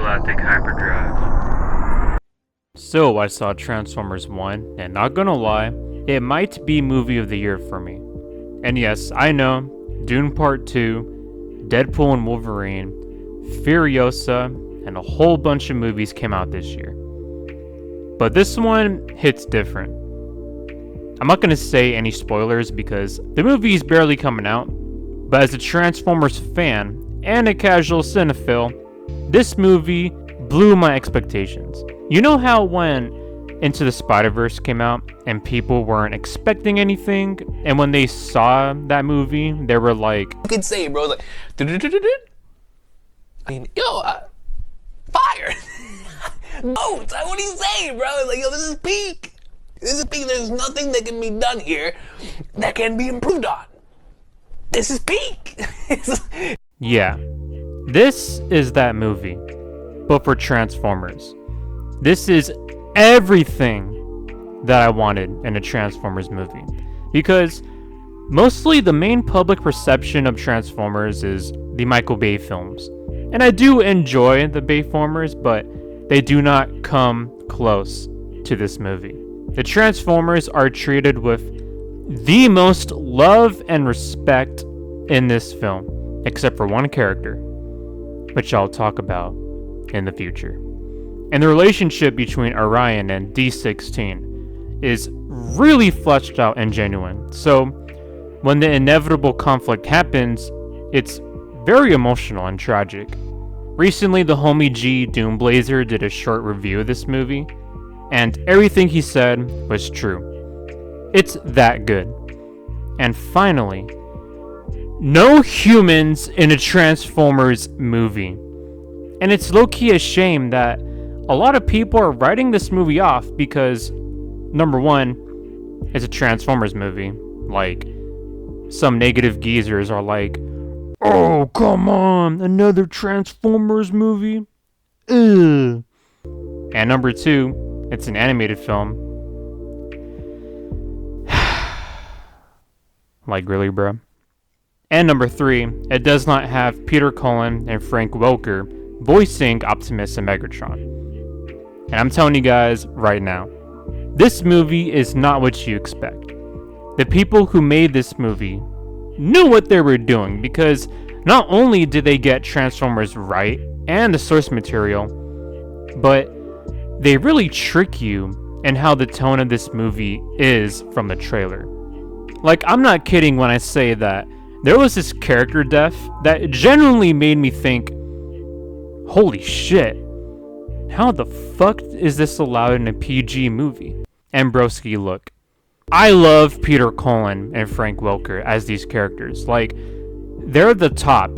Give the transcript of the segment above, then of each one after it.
Galactic Hyperdrive. So I saw Transformers 1, and not gonna lie, it might be movie of the year for me. And yes, I know, Dune Part 2, Deadpool and Wolverine, Furiosa, and a whole bunch of movies came out this year. But this one hits different. I'm not gonna say any spoilers because the movie is barely coming out, but as a Transformers fan and a casual cinephile, this movie blew my expectations. You know how when Into the Spider-Verse came out and people weren't expecting anything, and when they saw that movie, they were like, you could say, bro, like, I mean, fire! No, that's what he's saying, bro. It's like, yo, this is peak. This is peak. There's nothing that can be done here that can be improved on. This is peak. yeah, this is that movie, but for Transformers. This is everything that I wanted in a Transformers movie. Because mostly the main public perception of Transformers is the Michael Bay films. And I do enjoy the Bayformers, but they do not come close to this movie. The Transformers are treated with the most love and respect in this film, except for one character, which I'll talk about in the future. And the relationship between Orion and D16 is really fleshed out and genuine. So when the inevitable conflict happens, it's very emotional and tragic. Recently, the homie G Doomblazer did a short review of this movie, and everything he said was true. It's that good. And finally, no humans in a Transformers movie. And it's low-key a shame that a lot of people are writing this movie off because, number one, it's a Transformers movie. Like, some negative geezers are like, oh, come on, another Transformers movie? Ugh. And number two, it's an animated film. Like, really, bro? And number three, it does not have Peter Cullen and Frank Welker voicing Optimus and Megatron. And I'm telling you guys right now, this movie is not what you expect. The people who made this movie knew what they were doing because not only did they get Transformers right and the source material, but they really trick you in how the tone of this movie is from the trailer. Like, I'm not kidding when I say that there was this character death that genuinely made me think, holy shit, how the fuck is this allowed in a PG movie? And broski, look, I love Peter Cullen and Frank Welker as these characters. Like, they're the top,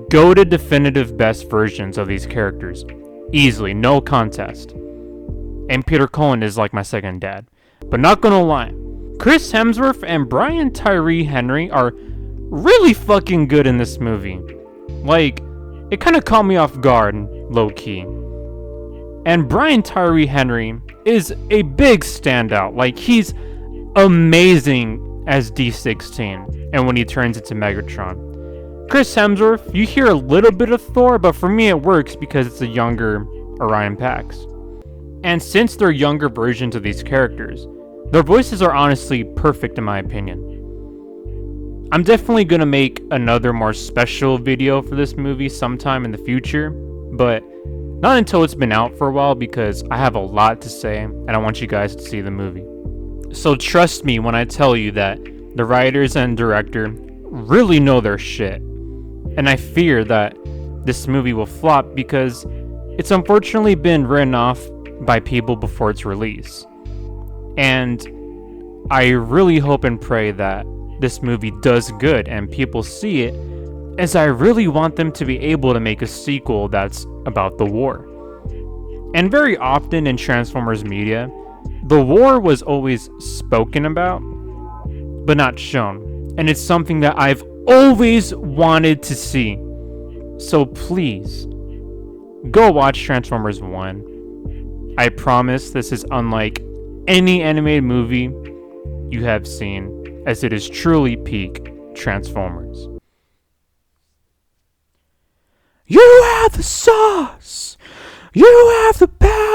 goated definitive best versions of these characters. Easily, no contest. And Peter Cullen is like my second dad. But not gonna lie, Chris Hemsworth and Brian Tyree Henry are really fucking good in this movie. Like, it kind of caught me off guard, low-key. And Brian Tyree Henry is a big standout. Like, he's amazing as D16 and when he turns into Megatron. Chris Hemsworth, you hear a little bit of Thor, but for me it works because it's a younger Orion Pax. And since they're younger versions of these characters, their voices are honestly perfect in my opinion. I'm definitely gonna make another more special video for this movie sometime in the future, but not until it's been out for a while because I have a lot to say and I want you guys to see the movie. So trust me when I tell you that the writers and director really know their shit. And I fear that this movie will flop because it's unfortunately been written off by people before its release. And I really hope and pray that this movie does good and people see it, as I really want them to be able to make a sequel that's about the war. And very often in Transformers media, the war was always spoken about, but not shown. And it's something that I've always wanted to see. So please, go watch Transformers 1. I promise this is unlike any animated movie you have seen, as it is truly peak Transformers. You have the sauce! You have the power.